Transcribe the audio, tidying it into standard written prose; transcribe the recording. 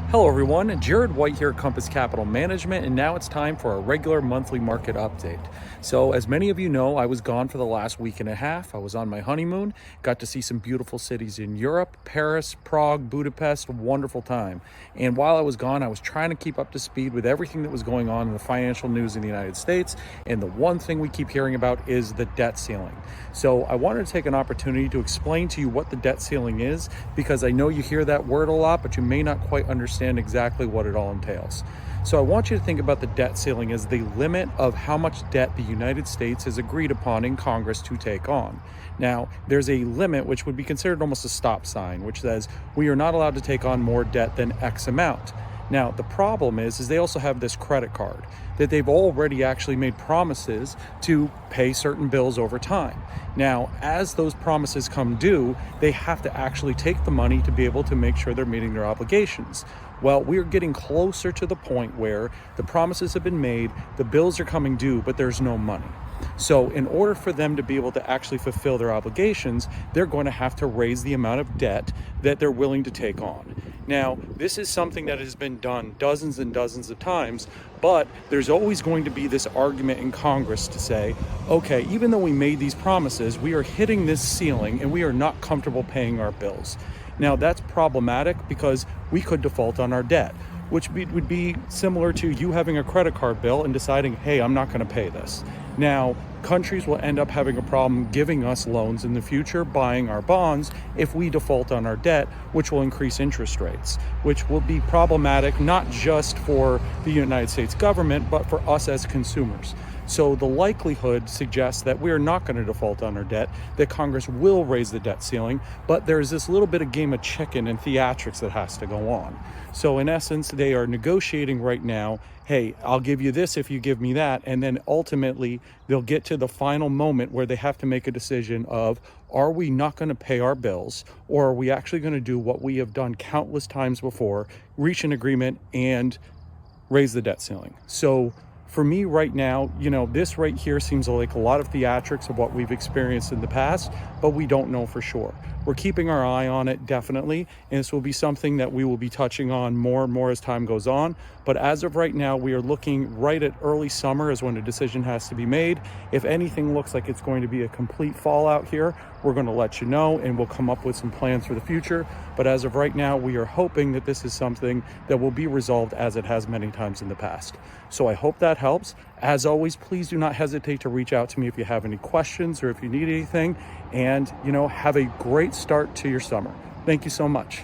Hello everyone, Jared White here at Compass Capital Management, and now it's time for a regular monthly market update. So as many of you know, I was gone for the last week and a half. I was on my honeymoon, got to see some beautiful cities in Europe, Paris, Prague, Budapest, a wonderful time. And while I was gone, I was trying to keep up to speed with everything that was going on in the financial news in the United States, and the one thing we keep hearing about is the debt ceiling. So I wanted to take an opportunity to explain to you what the debt ceiling is, because I know you hear that word a lot, but you may not quite understand exactly what it all entails. So I want you to think about the debt ceiling as the limit of how much debt the United States has agreed upon in Congress to take on. Now, there's a limit which would be considered almost a stop sign, which says we are not allowed to take on more debt than X amount. Now, the problem is they also have this credit card that they've already actually made promises to pay certain bills over time. Now, as those promises come due, they have to actually take the money to be able to make sure they're meeting their obligations. Well, we're getting closer to the point where the promises have been made, the bills are coming due, but there's no money. So in order for them to be able to actually fulfill their obligations, they're going to have to raise the amount of debt that they're willing to take on. Now, this is something that has been done dozens and dozens of times, but there's always going to be this argument in Congress to say, okay, even though we made these promises, we are hitting this ceiling and we are not comfortable paying our bills. Now, that's problematic because we could default on our debt, which would be similar to you having a credit card bill and deciding, hey, I'm not going to pay this. Now, countries will end up having a problem giving us loans in the future, buying our bonds, if we default on our debt, which will increase interest rates, which will be problematic not just for the United States government, but for us as consumers. So the likelihood suggests that we are not going to default on our debt, that Congress will raise the debt ceiling, but there's this little bit of game of chicken and theatrics that has to go on. So in essence, they are negotiating right now, hey, I'll give you this if you give me that, and then ultimately they'll get to the final moment where they have to make a decision of, are we not going to pay our bills, or are we actually going to do what we have done countless times before, reach an agreement and raise the debt ceiling. So for me right now, this right here seems like a lot of theatrics of what we've experienced in the past, but we don't know for sure. We're keeping our eye on it, definitely, and this will be something that we will be touching on more and more as time goes on. But as of right now, we are looking right at early summer as when a decision has to be made. If anything looks like it's going to be a complete fallout here, we're going to let you know, and we'll come up with some plans for the future. But as of right now, we are hoping that this is something that will be resolved as it has many times in the past. So I hope that helps. As always, please do not hesitate to reach out to me if you have any questions or if you need anything. And, have a great start to your summer. Thank you so much.